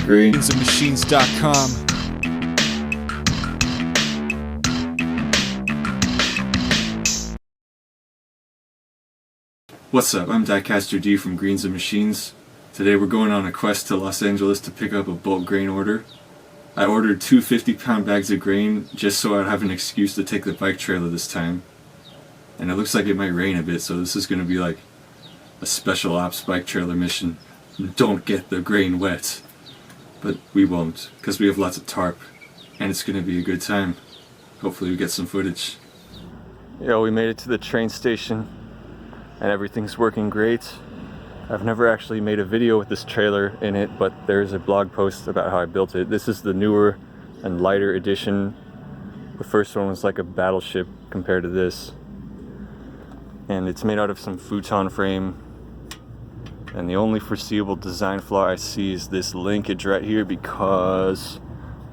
Greensandmachines.com. What's up, I'm Diecaster D from Greens and Machines. Today we're going on a quest to Los Angeles to pick up a bulk grain order. I ordered 2 50-pound bags of grain just so I'd have an excuse to take the bike trailer this time. And it looks like it might rain a bit, so this is going to be like a special ops bike trailer mission. Don't get the grain wet. But we won't, because we have lots of tarp, and it's going to be a good time. Hopefully we get some footage. Yo, we made it to the train station. And everything's working great. I've never actually made a video with this trailer in it, but there's a blog post about how I built it. This is the newer and lighter edition. The first one was like a battleship compared to this. And it's made out of some futon frame. And the only foreseeable design flaw I see is this linkage right here, because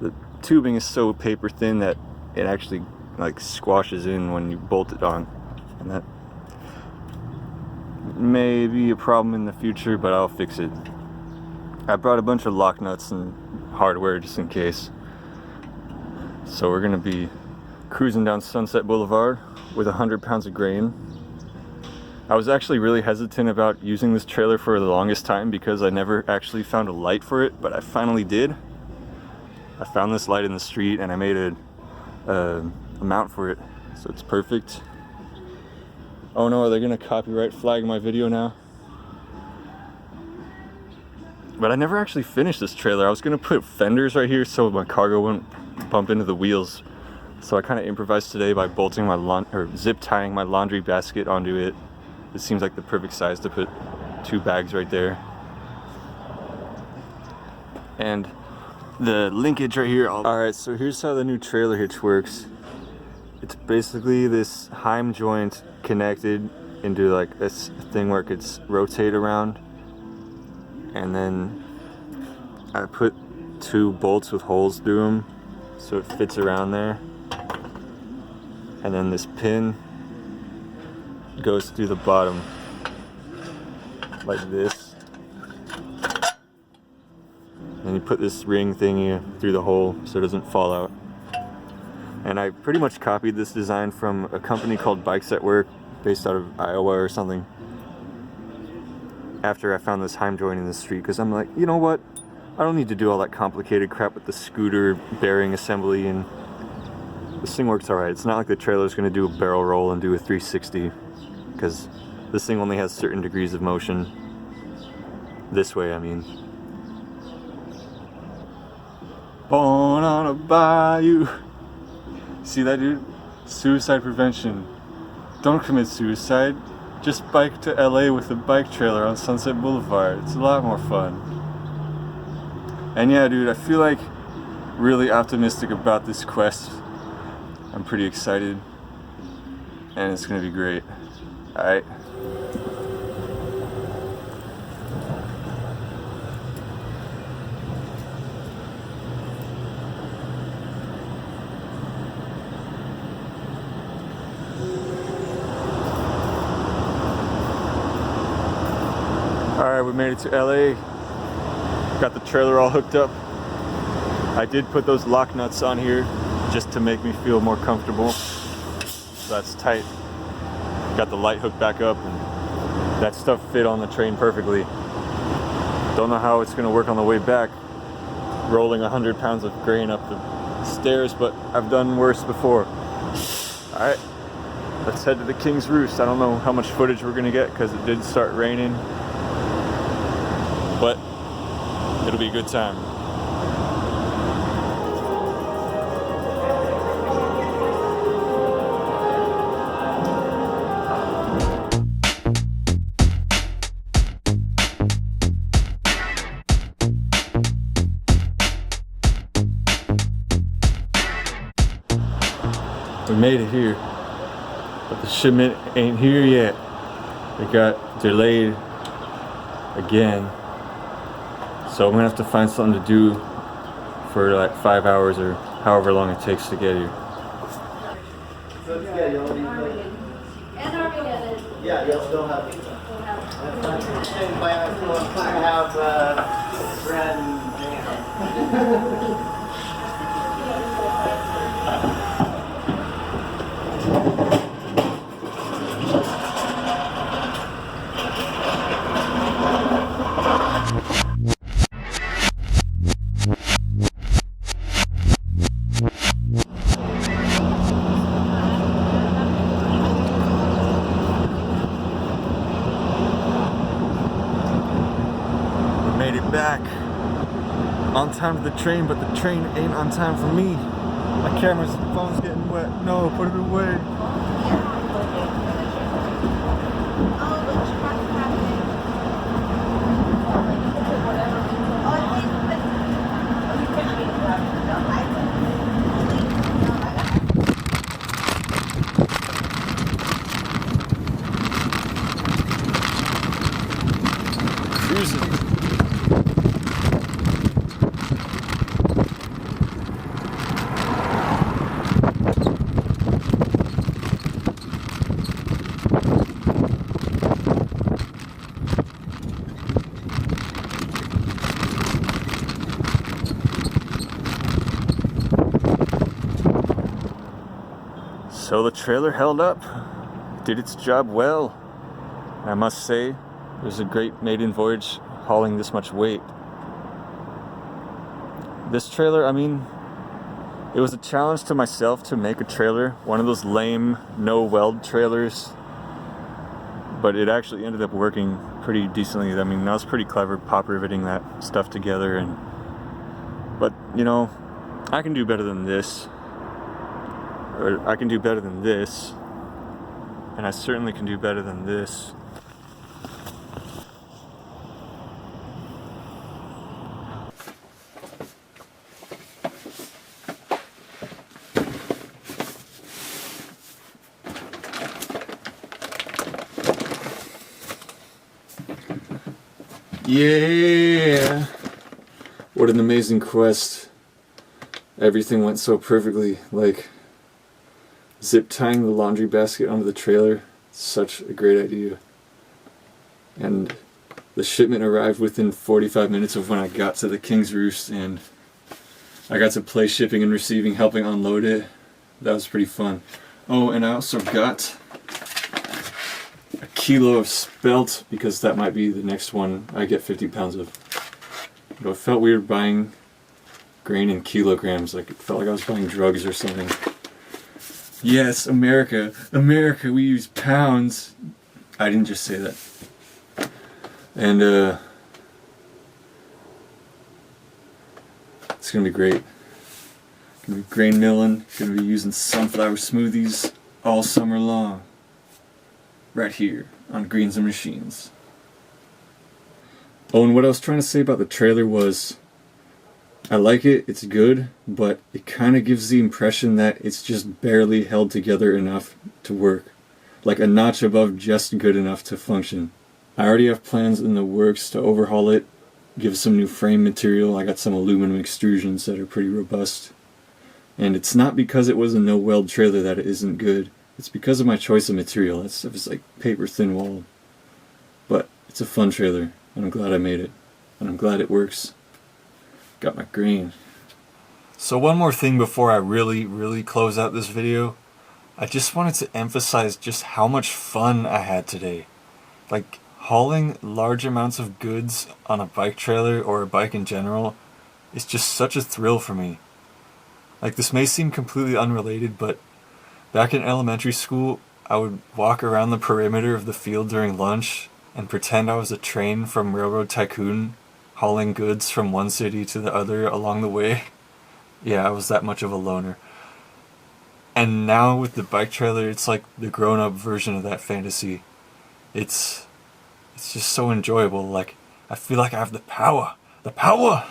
the tubing is so paper thin that it actually like squashes in when you bolt it on. And that may be a problem in the future, but I'll fix it. I brought a bunch of lock nuts and hardware just in case. So we're gonna be cruising down Sunset Boulevard with 100 pounds of grain. I was actually really hesitant about using this trailer for the longest time because I never actually found a light for it, but I finally did. I found this light in the street and I made a mount for it, so it's perfect. Oh no, are they gonna copyright flag my video now? But I never actually finished this trailer. I was gonna put fenders right here so my cargo wouldn't bump into the wheels. So I kind of improvised today by bolting my zip tying my laundry basket onto it. It seems like the perfect size to put 2 bags right there. And the linkage right here. Alright, so here's how the new trailer hitch works. It's basically this heim joint connected into like this thing where it could rotate around, and then I put 2 bolts with holes through them so it fits around there, and then this pin goes through the bottom like this, and you put this ring thingy through the hole so it doesn't fall out. And I pretty much copied this design from a company called Bikes at Work, based out of Iowa or something. After I found this heim joint in the street, because I'm like, you know what? I don't need to do all that complicated crap with the scooter bearing assembly, and this thing works alright. It's not like the trailer's going to do a barrel roll and do a 360, because this thing only has certain degrees of motion. This way, I mean. Born on a bayou. See that, dude? Suicide prevention. Don't commit suicide. Just bike to LA with a bike trailer on Sunset Boulevard. It's a lot more fun. And yeah, dude, I feel like really optimistic about this quest. I'm pretty excited. And it's gonna be great. Alright. Alright, we made it to LA. Got the trailer all hooked up. I did put those lock nuts on here just to make me feel more comfortable. So that's tight. Got the light hooked back up, and that stuff fit on the train perfectly. Don't know how it's gonna work on the way back, rolling 100 pounds of grain up the stairs, but I've done worse before. Alright, let's head to the King's Roost. I don't know how much footage we're gonna get because it did start raining, but it'll be a good time. We made it here, but the shipment ain't here yet. It got delayed again. So I'm gonna have to find something to do for like 5 hours or however long it takes to get here. So yeah, you'll need and Armageddon. Yeah, you'll still have pizza. We'll have. Same plan. I have bread and jam. Made it back on time to the train, but the train ain't on time for me. My camera's phone's getting wet. No, put it away. Cruising. So the trailer held up, did its job well. I must say, it was a great maiden voyage hauling this much weight. This trailer, I mean, it was a challenge to myself to make a trailer, one of those lame, no weld trailers, but it actually ended up working pretty decently. I mean, I was pretty clever pop riveting that stuff together, but you know, I can do better than this. Or I can do better than this, and I certainly can do better than this. Yeah! What an amazing quest. Everything went so perfectly, like zip tying the laundry basket onto the trailer. Such a great idea. And the shipment arrived within 45 minutes of when I got to the King's Roost, and I got to play shipping and receiving, helping unload it. That was pretty fun. Oh, and I also got a kilo of spelt, because that might be the next one I get 50 pounds of. You know, it felt weird buying grain in kilograms, like it felt like I was buying drugs or something. Yes, America, America, we use pounds. I didn't just say that. And it's gonna be great. Gonna be grain milling, gonna be using sunflower smoothies all summer long. Right here on Greens and Machines. Oh, and what I was trying to say about the trailer was, I like it, it's good, but it kind of gives the impression that it's just barely held together enough to work. Like a notch above just good enough to function. I already have plans in the works to overhaul it, give some new frame material. I got some aluminum extrusions that are pretty robust. And it's not because it was a no-weld trailer that it isn't good. It's because of my choice of material. That stuff is like paper thin walled. But it's a fun trailer, and I'm glad I made it. And I'm glad it works. Got my grain. So one more thing before I really close out this video. I just wanted to emphasize just how much fun I had today. Like, hauling large amounts of goods on a bike trailer or a bike in general is just such a thrill for me. Like, this may seem completely unrelated, but back in elementary school, I would walk around the perimeter of the field during lunch and pretend I was a train from Railroad Tycoon, hauling goods from one city to the other along the way. Yeah, I was that much of a loner. And now with the bike trailer, it's like the grown-up version of that fantasy. It's just so enjoyable. Like, I feel like I have the power. The power!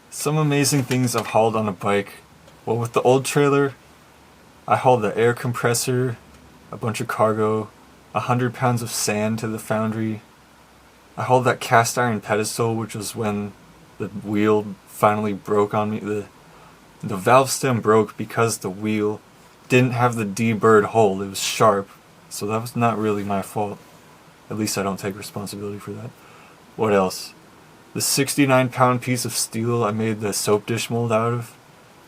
Some amazing things I've hauled on a bike. Well, with the old trailer, I hauled the air compressor, a bunch of cargo, 100 pounds of sand to the foundry. I hauled that cast iron pedestal, which was when the wheel finally broke on me. The valve stem broke because the wheel didn't have the D-bird hole. It was sharp, so that was not really my fault. At least I don't take responsibility for that. What else? the 69-pound piece of steel I made the soap dish mold out of.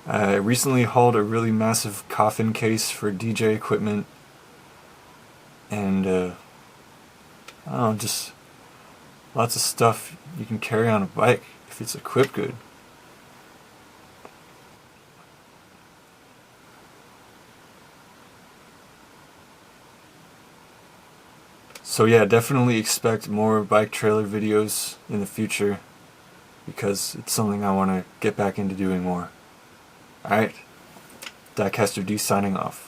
I recently hauled a really massive coffin case for DJ equipment, and I don't know, just lots of stuff you can carry on a bike if it's equipped good. So yeah, definitely expect more bike trailer videos in the future, because it's something I want to get back into doing more. Alright, Diecaster D signing off.